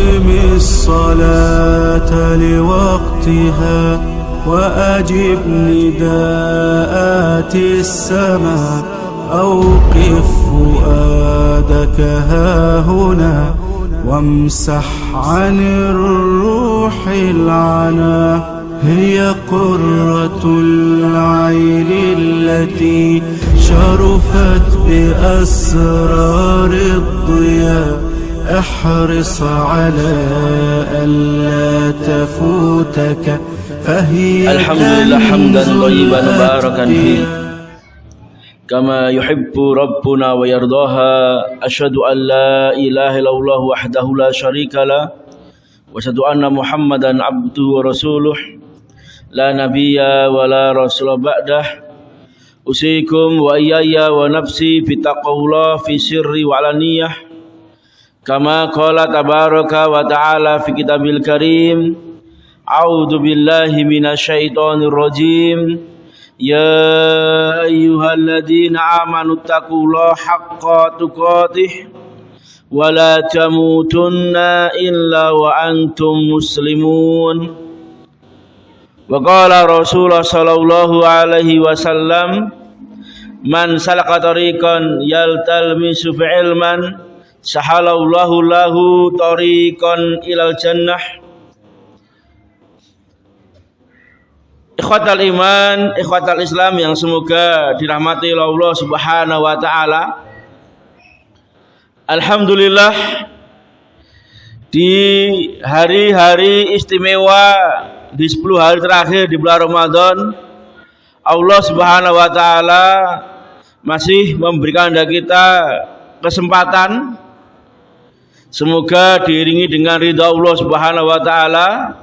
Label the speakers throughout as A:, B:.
A: أقم الصلاة لوقتها وأجب نداءات السماء أوقف فؤادك هاهنا وامسح عن الروح العنا هي قرة العين التي شرفت بأسرار الضياء احرص على ألا تفوتك فهي
B: الحمد لله حمدا طيبا مباركا فيه كما يحب ربنا ويرضاها. أشهد أن لا إله إلا الله وحده لا شريك له وأشهد أن محمدا عبده ورسوله لا نبي ولا رسول بعده. أوصيكم وإياي ونفسي بتقوى الله في سر وعلانية كما قال تبارك وتعالى في كتابه الكريم أعوذ بالله من الشيطان الرجيم يا أيها الذين آمنوا اتقوا الله حق تقاته ولا تموتن إلا وأنتم مسلمون. وقال رسول صلى الله عليه وسلم من سلك طريقا يلتمس في علما سهل الله له طريقا إلى الجنة. Ikhwatal iman, ikhwatal Islam yang semoga dirahmati oleh Allah Subhanahu wa taala. Alhamdulillah, di hari-hari istimewa di 10 hari terakhir di bulan Ramadan, Allah Subhanahu wa taala masih memberikan kepada kita kesempatan. Semoga diiringi dengan ridha Allah Subhanahu wa taala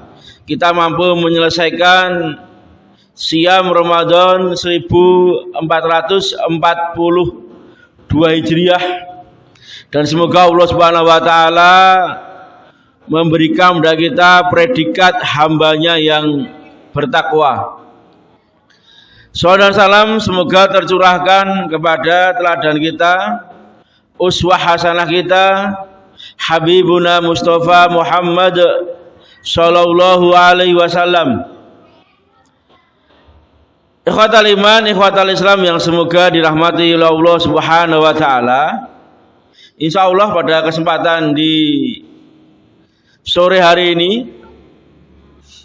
B: kita mampu menyelesaikan Siyam Ramadan 1442 Hijriah, dan semoga Allah Subhanahu wa taala memberikan kepada kita predikat hambanya yang bertakwa. Salawat dan salam semoga tercurahkan kepada teladan kita, uswah hasanah kita, Habibuna Mustafa Muhammad sallallahu alaihi wasallam. Ikhwatal iman, ikhwatal Islam yang semoga dirahmati oleh Allah Subhanahu wa taala. Insyaallah pada kesempatan di sore hari ini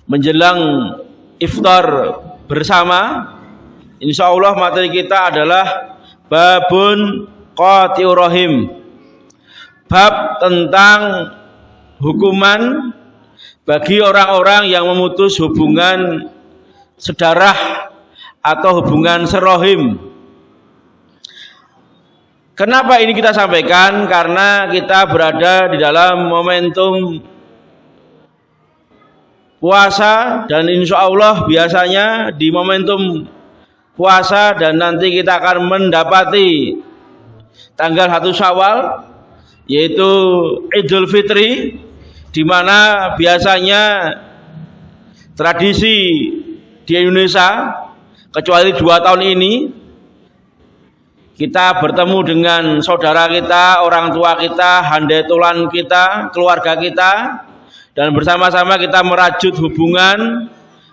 B: menjelang iftar bersama, insyaallah materi kita adalah babun qati'ur rahim. Bab tentang hukuman bagi orang-orang yang memutus hubungan sedarah atau hubungan serohim. Kenapa ini kita sampaikan? Karena kita berada di dalam momentum puasa, dan insya Allah biasanya di momentum puasa dan nanti kita akan mendapati tanggal 1 Syawal yaitu Idul Fitri, di mana biasanya tradisi di Indonesia, kecuali 2 tahun ini, kita bertemu dengan saudara kita, orang tua kita, handai tulan kita, keluarga kita, dan bersama-sama kita merajut hubungan,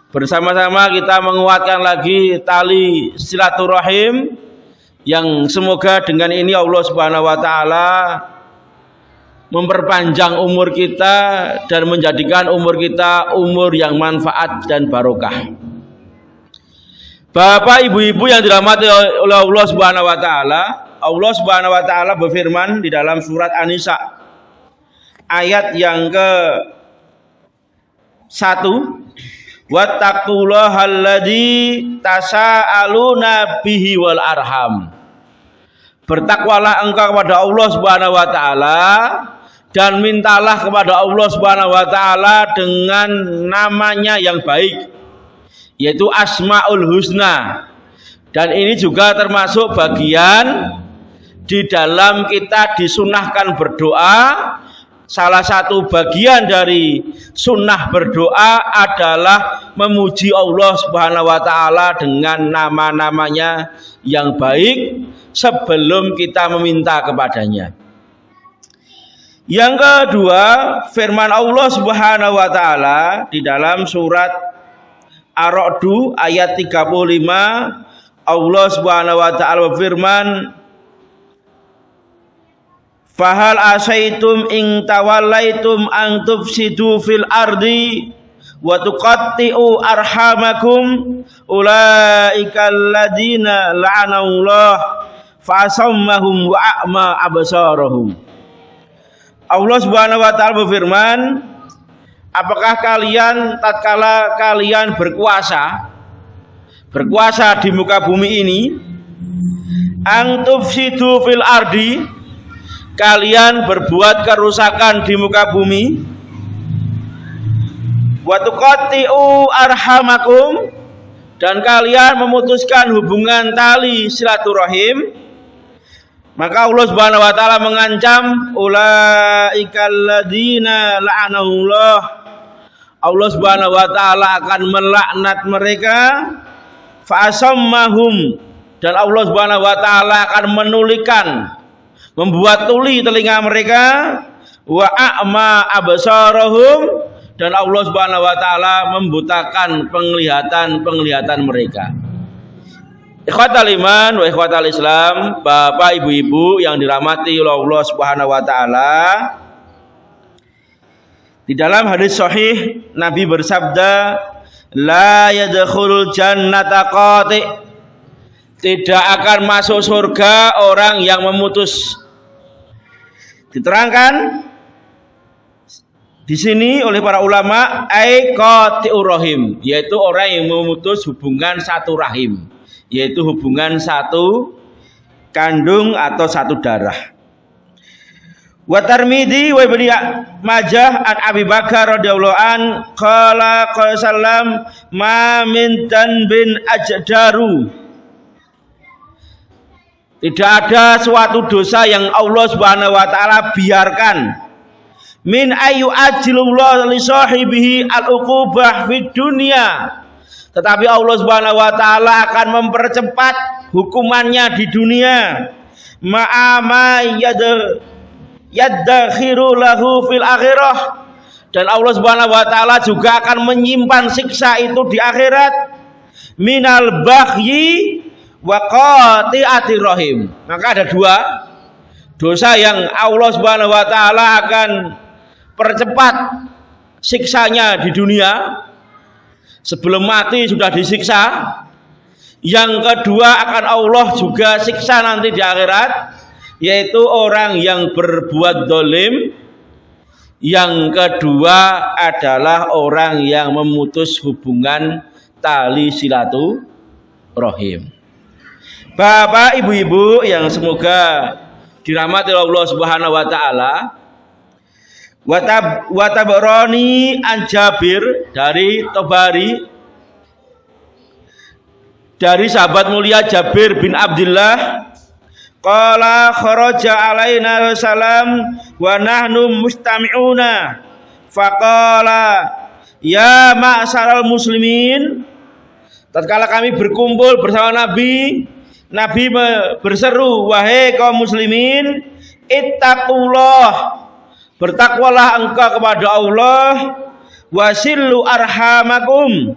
B: bersama-sama kita menguatkan lagi tali silaturahim, yang semoga dengan ini Allah Subhanahu wa taala memperpanjang umur kita dan menjadikan umur kita umur yang manfaat dan barokah. Bapak ibu-ibu yang dirahmati oleh Allah Subhanahu wa taala, Allah Subhanahu wa taala berfirman di dalam surat An-Nisa ayat yang ke-1, wattaqullahalladzi tasaaluna bihi wal arham. Bertakwalah engkau kepada Allah Subhanahu wa taala dan mintalah kepada Allah Subhanahu wa taala dengan namanya yang baik, yaitu Asmaul Husna. Dan ini juga termasuk bagian di dalam kita disunahkan berdoa. Salah satu bagian dari sunnah berdoa adalah memuji Allah Subhanahu wa taala dengan nama-namanya yang baik sebelum kita meminta kepadanya. Yang kedua, firman Allah Subhanahu wa taala di dalam surat Ar-Ra'd ayat 35, Allah Subhanahu wa taala berfirman, "Fahal asaitum in tawallaitum an tufsidu fil ardi wa tuqatti'u arhamakum ulaikal ladzina la'anallahu fa'asammahum wa a'ma absarahum." Allah Subhanahu wa taala berfirman, apakah kalian tatkala kalian berkuasa di muka bumi ini, ang tufsidu fil ardi, kalian berbuat kerusakan di muka bumi, wa tuqatti'u arhamakum, dan kalian memutuskan hubungan tali silaturahim, maka Allah Subhanahu wa taala mengancam ulaikal ladzina la'anahullah. Allah Subhanahu wa taala akan melaknat mereka, fa'asammahum, dan Allah Subhanahu wa taala akan menulikan, membuat tuli telinga mereka, wa a'ma absarahum, dan Allah Subhanahu wa taala membutakan penglihatan mereka. Ikhwatal iman wa ikhwatal Islam, Bapak Ibu-ibu yang dirahmati oleh Allah Subhanahu wa taala. Di dalam hadis sahih Nabi bersabda, la yadkhulul jannata qati', tidak akan masuk surga orang yang memutus. Diterangkan di sini oleh para ulama, ai qati'ur rahim, yaitu orang yang memutus hubungan satu rahim, yaitu hubungan satu kandung atau satu darah. Wa Tirmidzi wa Ibnu Majah an Abi Bakar radhiyallahu an qala sallam ma min tanbin ajdaru, tidak ada suatu dosa yang Allah Subhanahu wa taala biarkan, min ayu ajilullah li sahibihi al-uqubah fid dunya, tetapi Allah Subhanahu wa taala akan mempercepat hukumannya di dunia, ma'ama yadakhiru lahu fil akhirah, dan Allah Subhanahu wa taala juga akan menyimpan siksa itu di akhirat, minal baghyi wa qati'atir rahim. Maka ada dua dosa yang Allah Subhanahu wa taala akan percepat siksanya di dunia, sebelum mati sudah disiksa. Yang kedua akan Allah juga siksa nanti di akhirat, yaitu orang yang berbuat dolim. Yang kedua adalah orang yang memutus hubungan tali silaturahim. Bapak Ibu-ibu yang semoga dirahmati Allah Subhanahu wa taala, wa tabarani an Jabir, dari Tabari, dari sahabat mulia Jabir bin Abdullah, qala kharaja alaina salam wa nahnu mustami'una faqala ya ma'saral muslimin, tatkala kami berkumpul bersama Nabi berseru, wahai kaum muslimin, ittaqullah, bertakwalah engkau kepada Allah, wasillu arhamakum,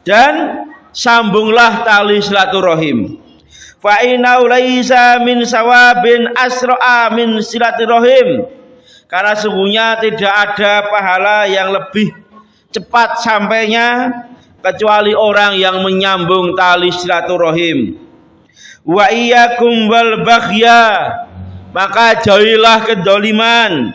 B: dan sambunglah tali silaturahim, fa inna laisa min sawabin asra'a min silaturahim, karena sungguhnya tidak ada pahala yang lebih cepat sampainya kecuali orang yang menyambung tali silaturahim. Wa iyyakum wal baghya, maka jauhilah kedoliman,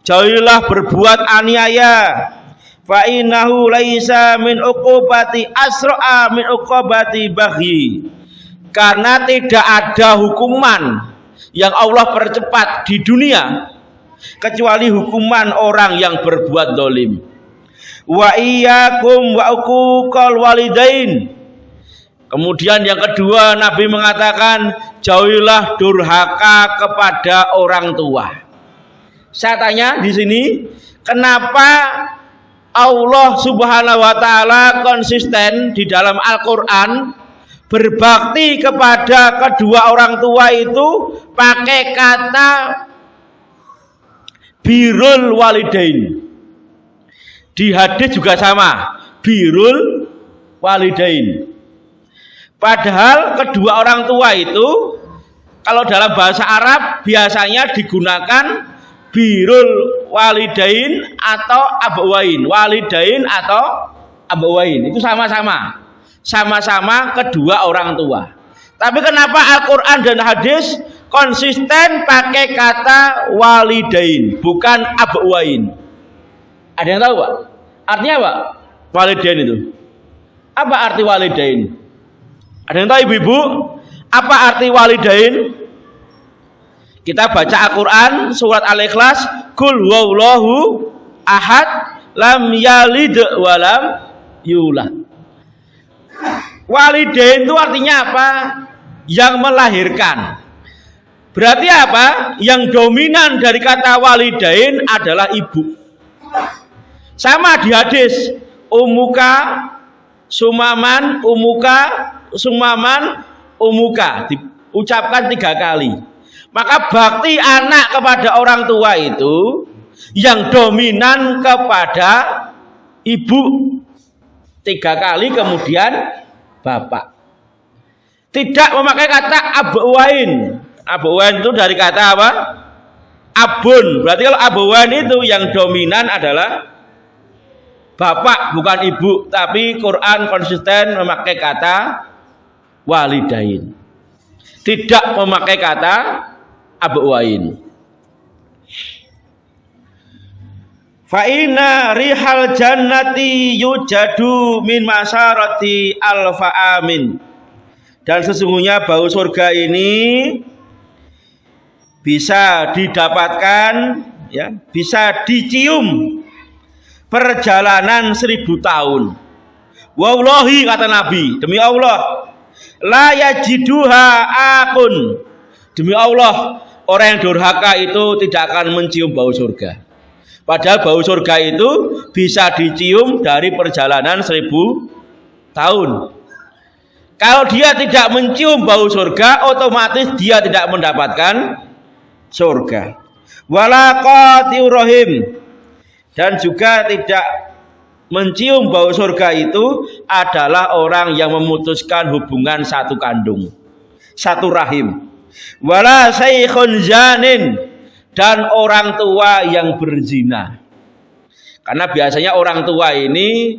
B: jauhilah berbuat aniaya. Fa innahu laisa min uqubati asra'a min uqubati baghyi, karena tidak ada hukuman yang Allah percepat di dunia kecuali hukuman orang yang berbuat dolim. Wa iyyakum wa uquqal walidain, kemudian yang kedua Nabi mengatakan, jauhilah durhaka kepada orang tua. Saya tanya di sini, kenapa Allah Subhanahu wa taala konsisten di dalam Al-Qur'an berbakti kepada kedua orang tua itu pakai kata birrul walidain. Di hadis juga sama, birrul walidain. Padahal kedua orang tua itu kalau dalam bahasa Arab biasanya digunakan birrul walidain atau abawain. Walidain atau abawain itu sama-sama kedua orang tua. Tapi kenapa Al-Quran dan hadis konsisten pakai kata walidain bukan abawain? Ada yang tahu Pak? Artinya apa? Walidain itu apa arti walidain? Ada yang tahu ibu-ibu? Apa arti walidain? Kita baca Al-Quran surat Al-Ikhlas, Qul huwallahu ahad lam yalid walam yulad. Walidain itu artinya apa? Yang melahirkan. Berarti apa? Yang dominan dari kata walidain adalah ibu. Sama di hadis, umuka sumaman umuka sumaman umuka, diucapkan 3 kali. Maka bakti anak kepada orang tua itu yang dominan kepada ibu 3 kali, kemudian bapak. Tidak memakai kata abawain. Abawain itu dari kata apa? Abun. Berarti kalau abawain itu yang dominan adalah bapak bukan ibu. Tapi Quran konsisten memakai kata walidain. Tidak memakai kata abawain. Fa inna rihal jannati yujadu min masarati alfa amin. Dan sesungguhnya bau surga ini bisa didapatkan, ya, bisa dicium perjalanan 1000 tahun. Wallahi, kata Nabi, demi Allah, la yajiduha akun. Demi Allah, orang yang durhaka itu tidak akan mencium bau surga. Padahal bau surga itu bisa dicium dari perjalanan 1000 tahun. Kalau dia tidak mencium bau surga, otomatis dia tidak mendapatkan surga. Wala qati'ur rahim. Dan juga tidak mencium bau surga itu adalah orang yang memutuskan hubungan satu kandung, satu rahim. Wala saikhun zanin. Dan orang tua yang berzina. Karena biasanya orang tua ini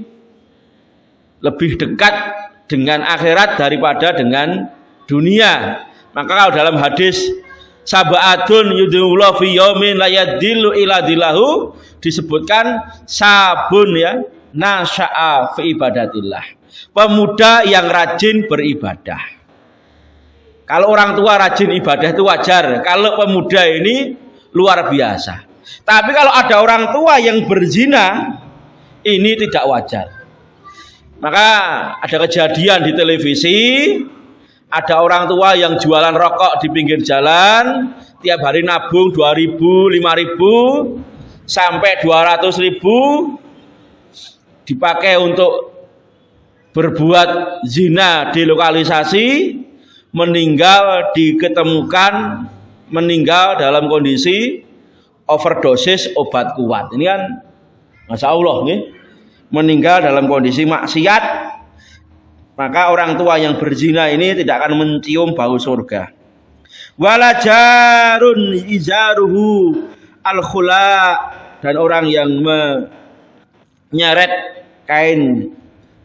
B: lebih dekat dengan akhirat daripada dengan dunia. Maka kalau dalam hadis sab'atun yudhullahu fi yaumin la yadillu ila dilahu, disebutkan sabun, ya, nasya'a fi ibadatillah, pemuda yang rajin beribadah. Kalau orang tua rajin ibadah itu wajar. Kalau pemuda ini luar biasa. Tapi kalau ada orang tua yang berzina, ini tidak wajar. Maka ada kejadian di televisi, ada orang tua yang jualan rokok di pinggir jalan, tiap hari nabung 2.000, 5.000, sampai 200.000 dipakai untuk berbuat zina di lokalisasi, meninggal diketemukan meninggal dalam kondisi overdosis obat kuat. Ini kan Masya Allah nih, meninggal dalam kondisi maksiat. Maka orang tua yang berzina ini tidak akan mencium bau surga. Wala jarun izaruhu al-khula. Dan orang yang menyeret kain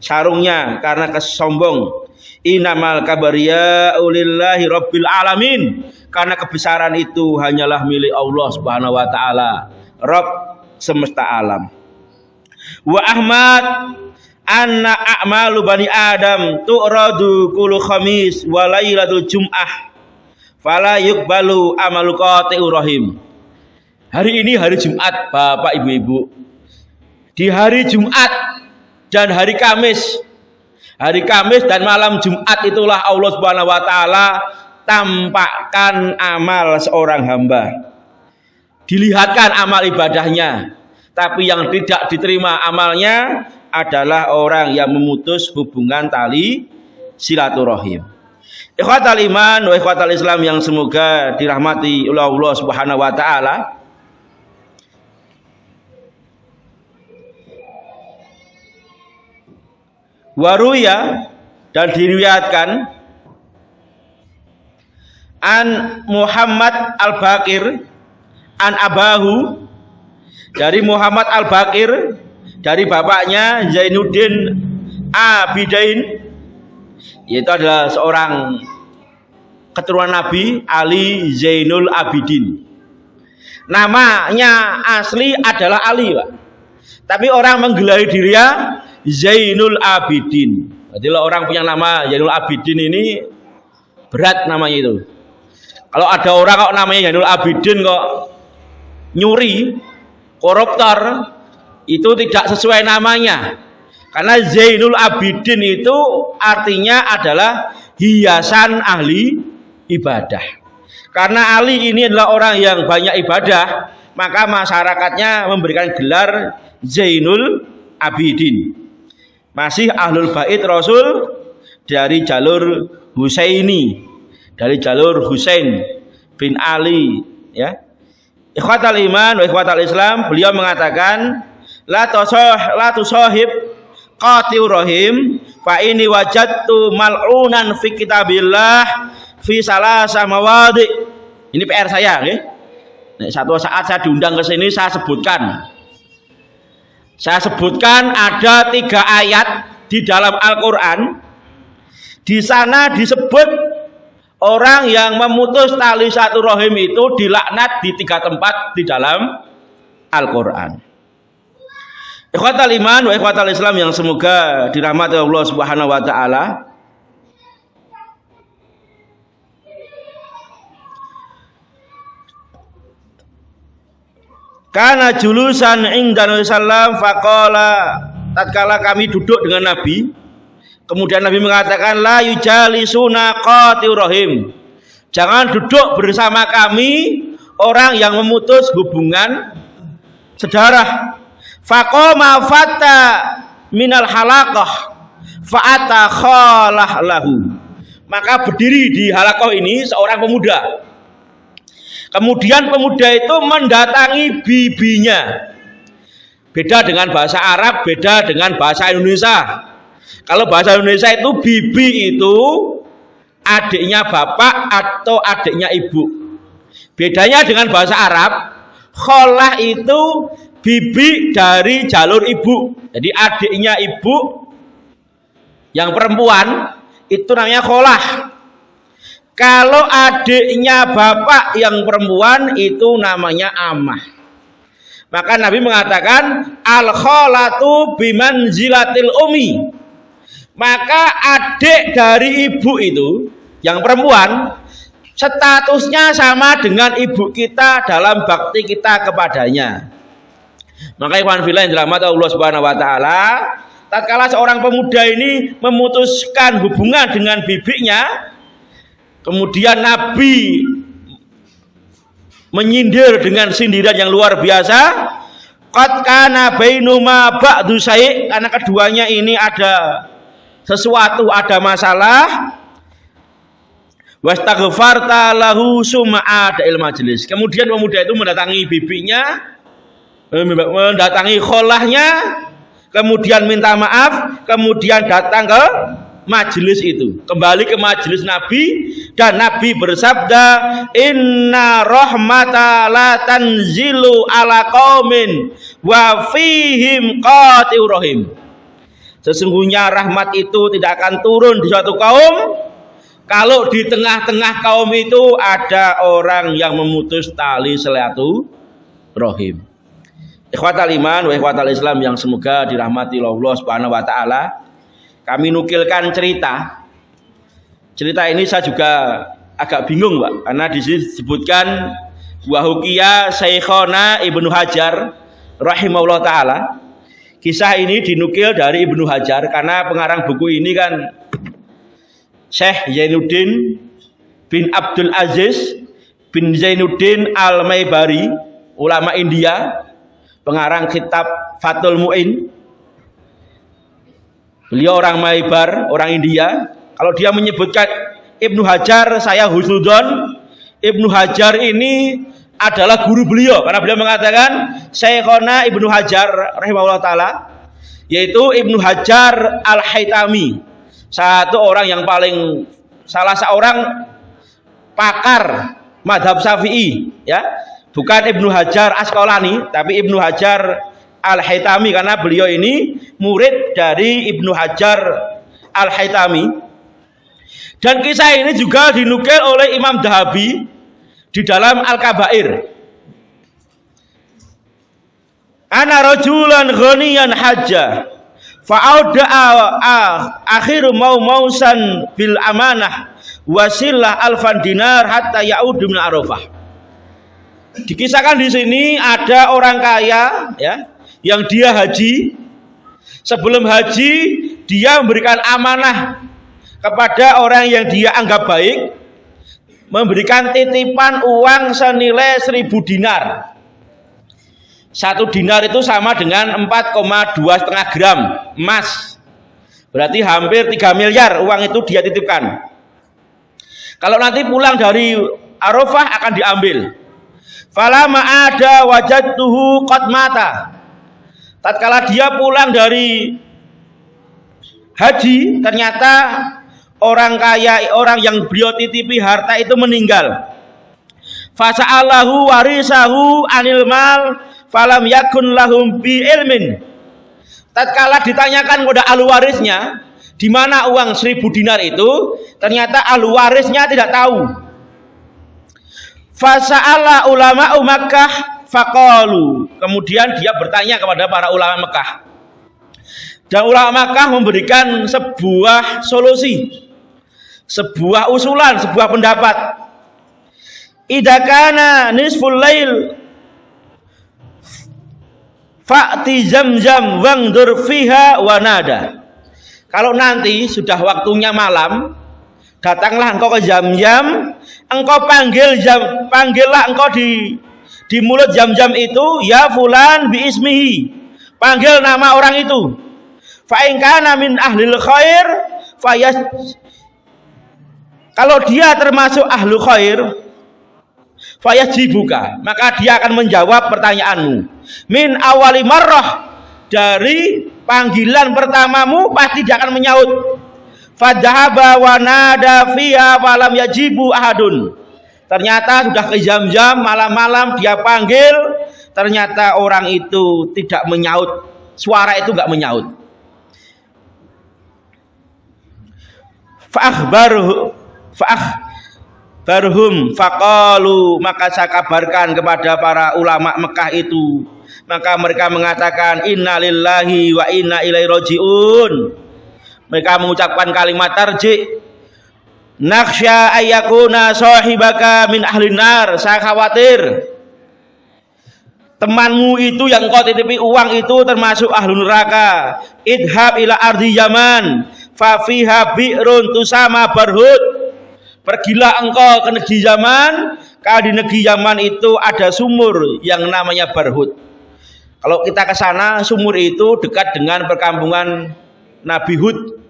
B: sarungnya karena kesombong. Inamal kabariya'u lillahi rabbil alamin. Karena kebesaran itu hanyalah milik Allah Subhanahu wa taala, Rabb semesta alam. Wa Ahmad anna a'malu bani Adam tu'radu kullu khamis wa lailatul jum'ah fala yuqbalu amalu qati'ur rahim. Hari ini hari Jumat, Bapak Ibu-ibu. Di hari Jumat dan hari Kamis, hari Kamis dan malam Jumat itulah Allah Subhanahu wa taala tampakkan amal seorang hamba. Dilihatkan amal ibadahnya. Tapi yang tidak diterima amalnya adalah orang yang memutus hubungan tali silaturahim. Ikhwatal iman wa ikhwatal Islam yang semoga dirahmati oleh Allah Subhanahu wa taala. Waruya, dan diriwayatkan an Muhammad Al-Baqir an Abahu, dari Muhammad Al-Baqir dari bapaknya Zainuddin Abidain, yaitu adalah seorang keturunan Nabi Ali Zainul Abidin. Namanya asli adalah Ali, Pak. Tapi orang menggelari dirinya Zainul Abidin. Jadi orang punya nama Zainul Abidin ini berat namanya itu. Kalau ada orang kok namanya Zainul Abidin kok nyuri, koruptor, itu tidak sesuai namanya. Karena Zainul Abidin itu artinya adalah hiasan ahli ibadah. Karena Ali ini adalah orang yang banyak ibadah, maka masyarakatnya memberikan gelar Zainul Abidin. Masih ahlul bait Rasul dari jalur Husaini, dari jalur Husain bin Ali, ya. Ikhwatal iman wa ikhwatal Islam, beliau mengatakan la tusahib qatiu rahim fa ini wajadtu mal'unan fi kitabillah fi salasa mawadi. Ini PR saya, nggih. Satu saat saya diundang ke sini, saya sebutkan ada 3 ayat di dalam Al-Qur'an. Di sana disebut orang yang memutus tali satu rahim itu dilaknat di 3 tempat di dalam Al-Qur'an. Ikhwatal iman wa ikhwatal Islam yang semoga dirahmati Allah Subhanahu wa taala. Kana julusan inda Nabi sallam faqala, tatkala kami duduk dengan Nabi, kemudian Nabi mengatakan la yujalisuna qatiu rahim. Jangan duduk bersama kami orang yang memutus hubungan sedarah. Faqama fatta minal halaqah fa'ata khalah lahu. Maka berdiri di halaqah ini seorang pemuda. Kemudian pemuda itu mendatangi bibinya. Beda dengan bahasa Arab, beda dengan bahasa Indonesia. Kalau bahasa Indonesia itu bibi itu adiknya bapak atau adiknya ibu. Bedanya dengan bahasa Arab, kholah itu bibi dari jalur ibu. Jadi adiknya ibu yang perempuan itu namanya kholah. Kalau adiknya bapak yang perempuan itu namanya amah. Maka Nabi mengatakan al-kholatu bimanzilatil umi. Maka adik dari ibu itu yang perempuan statusnya sama dengan ibu kita dalam bakti kita kepadanya. Maka ikhwan fillah yang dirahmati Allah Subhanahu wa taala, tatkala seorang pemuda ini memutuskan hubungan dengan bibinya, kemudian Nabi menyindir dengan sindiran yang luar biasa. Qad kana bainuma ba'du syai', karena keduanya ini ada sesuatu, ada masalah. Wastaghfarta lahu sum'a da'il majlis. Kemudian pemuda itu mendatangi bibinya, mendatangi kholahnya, kemudian minta maaf, kemudian datang ke majelis itu, kembali ke majelis Nabi, dan Nabi bersabda, inna rahmata la tanzilu ala qaumin wa fihim qatiu rahim. Sesungguhnya rahmat itu tidak akan turun di suatu kaum kalau di tengah-tengah kaum itu ada orang yang memutus tali silaturahim. Ikhwatal iman wa ikhwatal Islam yang semoga dirahmati Allah Subhanahu wa taala. Kami nukilkan cerita ini saya juga agak bingung, Pak, karena di sini disebutkan wahukia Syekhona Ibnu Hajar rahimahullah taala. Kisah ini dinukil dari Ibnu Hajar karena pengarang buku ini kan Syekh Zainuddin bin Abdul Aziz bin Zainuddin Al-Maibari, ulama India, pengarang kitab Fathul Mu'in. Beliau orang Maibar, orang India. Kalau dia menyebutkan Ibnu Hajar, saya husnudzon. Ibnu Hajar ini adalah guru beliau, karena beliau mengatakan Syekhona Ibnu Hajar rahimahullah taala yaitu Ibnu Hajar Al-Haytami, salah seorang pakar madhab Syafi'i, ya, bukan Ibnu Hajar Asqalani, tapi Ibnu Hajar Al-Haytami, karena beliau ini murid dari Ibnu Hajar Al-Haytami. Dan kisah ini juga dinukil oleh Imam Dahabi di dalam Al-Kabair. Ana rajulan ghaniyan hajja fa'auda'a akhiru mausan bil amanah wasillah alfan dinar hatta ya'udu min Arafah. Dikisahkan di sini ada orang kaya, ya, yang dia haji. Sebelum haji dia memberikan amanah kepada orang yang dia anggap baik, memberikan titipan uang senilai 1.000 dinar. 1 dinar itu sama dengan 4,2,5 gram emas. Berarti hampir 3 miliar uang itu dia titipkan. Kalau nanti pulang dari Arafah akan diambil. Falama ada wajadtuhu qad mata. Tatkala dia pulang dari haji, ternyata orang kaya, orang yang beliau titipi harta itu meninggal. Fasa'alahu warisahu anil mal falam yakun lahum bi ilmin. Tatkala ditanyakan kepada ahli warisnya, di mana uang 1.000 dinar itu, ternyata ahli warisnya tidak tahu. Fasa'ala ulama Makkah faqalu. Kemudian dia bertanya kepada para ulama Mekah. Dan ulama Makkah memberikan sebuah solusi, sebuah usulan, sebuah pendapat. Idza kana nisful lail fa'ti Zamzam wangdur fiha wa nada. Kalau nanti sudah waktunya malam, datanglah engkau ke Zamzam, engkau panggillah engkau di mulut Zamzam itu, ya fulan bi ismihi. Panggil nama orang itu. Fa in kana min ahlil khair fayas. Kalau dia termasuk ahlu khair, fayajibuka, maka dia akan menjawab pertanyaanmu. Min awali marrah, dari panggilan pertamamu pasti dia akan menyaut. Fadhahaba wa nada fiha falam yajibu ahadun. Ternyata sudah ke Zamzam, malam-malam dia panggil, ternyata orang itu tidak menyaut, suara itu enggak menyaut. Fa'akhbarhum faqalu, maka saya kabarkan kepada para ulama Mekah itu, maka mereka mengatakan inna lillahi wa inna ilaihi rajiun. Mereka mengucapkan kalimat tarji', nakhsya ayyakuna sahibaka min ahlin nar. Saya khawatir temanmu itu yang kau titipi uang itu termasuk ahlu neraka. Idhab ila ardi Yaman fa fiha bi'run tusama Barhut. Pergilah engkau ke negeri Yaman, kalau di negeri Yaman itu ada sumur yang namanya Barhut. Kalau kita ke sana, sumur itu dekat dengan perkampungan Nabi Hud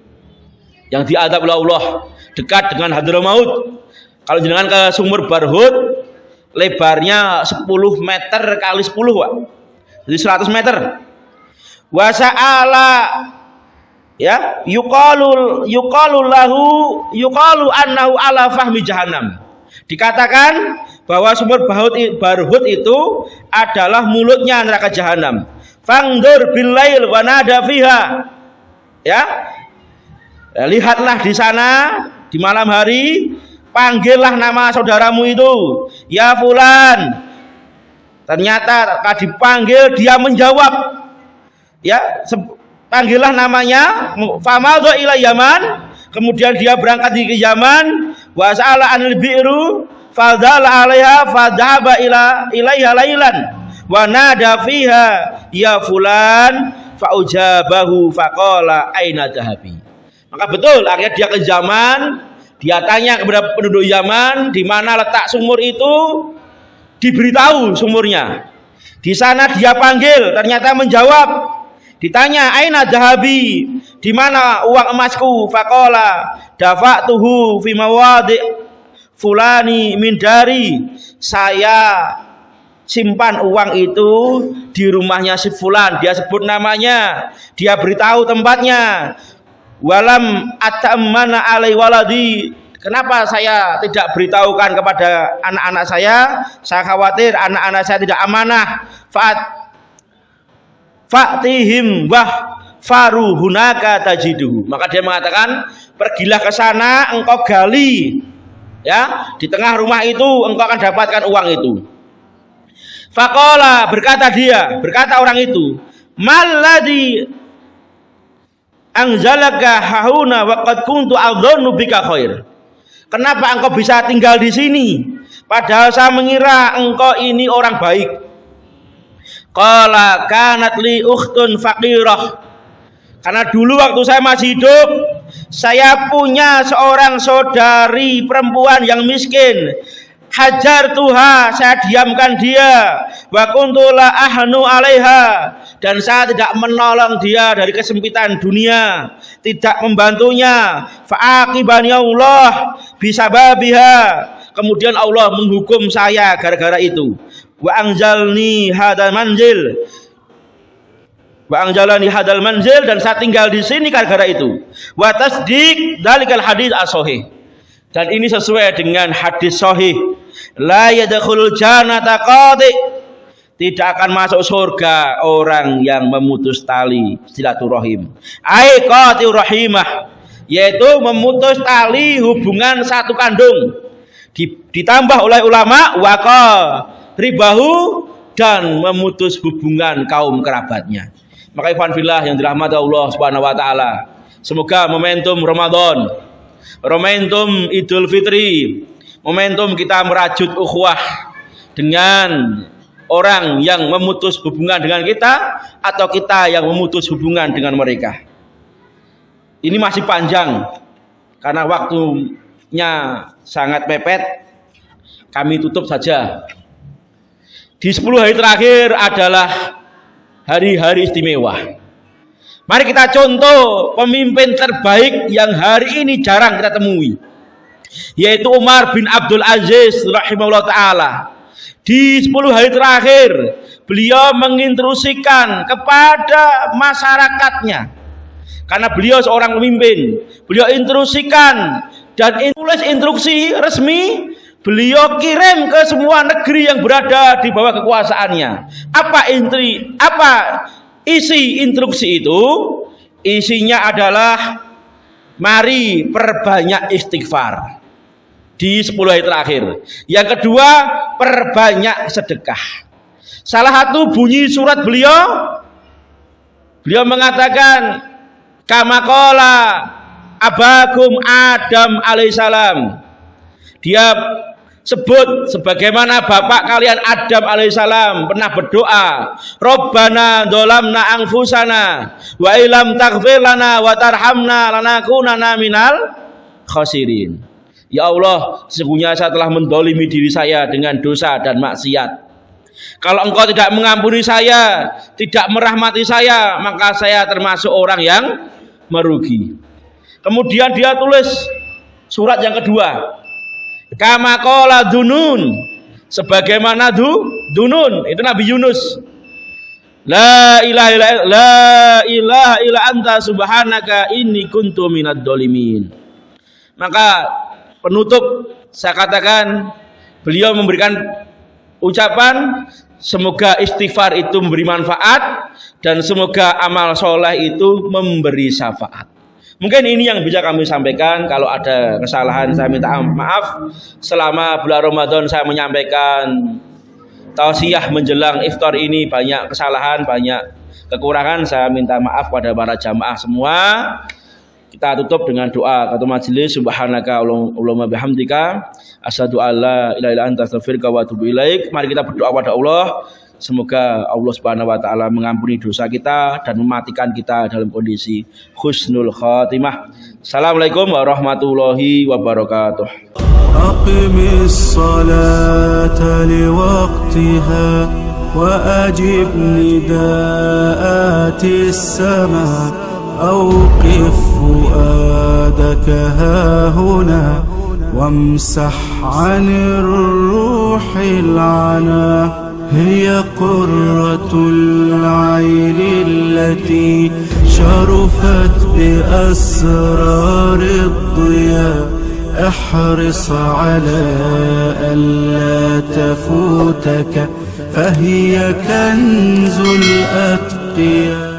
B: yang diadab oleh Allah, dekat dengan Hadramaut. Kalau jenengan ke sumur Barhut, lebarnya 10 meter kali 10, Pak. Jadi 100 meter. Wa sa'ala, ya, yuqalu annahu ala fahmi jahannam. Dikatakan bahwa sumur Barhut itu adalah mulutnya neraka jahanam. Fangdur bil lail wa nada fiha. Ya. Lihatlah di sana di malam hari, panggillah nama saudaramu itu, ya fulan. Ternyata ketika dipanggil dia menjawab. Ya, panggillah namanya, famadha ila Yaman, kemudian dia berangkat ke Yaman, wa sa'ala anil bi'ru fadhala 'alaiha fadhaba ilaiha lailan wa nada fiha ya fulan fa ujabahu faqala aina dhahabi. Maka betul, akhirnya dia ke Yaman, dia tanya kepada penduduk Yaman di mana letak sumur itu, diberitahu sumurnya. Di sana dia panggil, ternyata menjawab. Ditanya, aina dhahabi, di mana uang emasku? Faqala dafa'tuhu fi mawadi' fulani min dari. Saya simpan uang itu di rumahnya si fulan, dia sebut namanya, dia beritahu tempatnya. Walam atammana alai waladi, kenapa saya tidak beritahukan kepada anak-anak saya? Saya khawatir anak-anak saya tidak amanah. Fa'tihim wah faru hunaka tajidu. Maka dia mengatakan, pergilah ke sana, engkau gali, ya, di tengah rumah itu engkau akan dapatkan uang itu. Faqala, berkata orang itu, malladzi anzalaka hauna wa qad kuntu adzunnu bika khair. Kenapa engkau bisa tinggal di sini padahal saya mengira engkau ini orang baik? Qala kanat li ukhtun faqirah. Karena dulu waktu saya masih hidup, saya punya seorang saudari perempuan yang miskin. Hajar tuha, saya diamkan dia. Wa kuntu la ahnu alaiha, dan saya tidak menolong dia dari kesempitan dunia, tidak membantunya. Fa'aqibani Allah bisababiha, kemudian Allah menghukum saya gara-gara itu. Wa anjalni hadal manzil, wa anjalani hadal manzil, dan saya tinggal di sini gara-gara itu. Wa tasdiq dalikal hadis as-sahih, dan ini sesuai dengan hadis sahih. La yadkhulul jannata qati, tidak akan masuk surga orang yang memutus tali silaturahim. Ai qati'ur rahimah, yaitu memutus tali hubungan satu kandung. Ditambah oleh ulama waqa ribahu, dan memutus hubungan kaum kerabatnya. Maka ikhwan fillah yang dirahmati Allah Subhanahu wa taala, semoga momentum Ramadan, momentum Idul Fitri, momentum kita merajut ukhuwah dengan orang yang memutus hubungan dengan kita, atau kita yang memutus hubungan dengan mereka. Ini masih panjang karena waktunya sangat mepet. Kami tutup saja. Di 10 hari terakhir adalah hari-hari istimewa. Mari kita contoh pemimpin terbaik yang hari ini jarang kita temui, yaitu Umar bin Abdul Aziz rahimahullah ta'ala. Di 10 hari terakhir beliau menginstruksikan kepada masyarakatnya, karena beliau seorang pemimpin, beliau instruksikan dan tulis instruksi resmi, beliau kirim ke semua negeri yang berada di bawah kekuasaannya. Apa isi instruksi itu? Isinya adalah mari perbanyak istighfar di 10 hari terakhir. Yang kedua, perbanyak sedekah. Salah satu bunyi surat beliau mengatakan, kama qala abakum Adam alaihissalam. Dia sebut sebagaimana bapak kalian Adam alaihissalam pernah berdoa, Rabbana dzalamna anfusana wa illam taghfir lana wa tarhamna lanakunanna minal khasirin. Ya Allah, sesungguhnya saya telah mendolimi diri saya dengan dosa dan maksiat. Kalau engkau tidak mengampuni saya, tidak merahmati saya, maka saya termasuk orang yang merugi. Kemudian dia tulis surat yang kedua, kama qala Dunun, sebagaimana Dunun, itu Nabi Yunus. La ilaha illa anta subhanaka inni kuntu minadz dzalimin. Maka penutup saya katakan, beliau memberikan ucapan, semoga istighfar itu memberi manfaat, dan semoga amal soleh itu memberi syafaat. Mungkin ini yang bisa kami sampaikan. Kalau ada kesalahan saya minta maaf. Selama bulan Ramadan saya menyampaikan tausiah menjelang iftar ini banyak kesalahan, banyak kekurangan. Saya minta maaf pada para jamaah semua. Kita tutup dengan doa ketua majelis, subhanaka Allahumma bihamdika asyhadu alla ilaha illa anta astaghfiruka wa atubu ilaik. Mari kita berdoa pada Allah, semoga Allah Subhanahu wa taala mengampuni dosa kita dan mematikan kita dalam kondisi husnul khatimah. Assalamualaikum warahmatullahi wabarakatuh.
A: Aqimis salata liwaqtiha wa ajib nidaatis sama. أوقف فؤادك هاهنا وامسح عن الروح العنا هي قرة العين التي شرفت بأسرار الضياء. احرص على ألا تفوتك فهي كنز الأتقياء.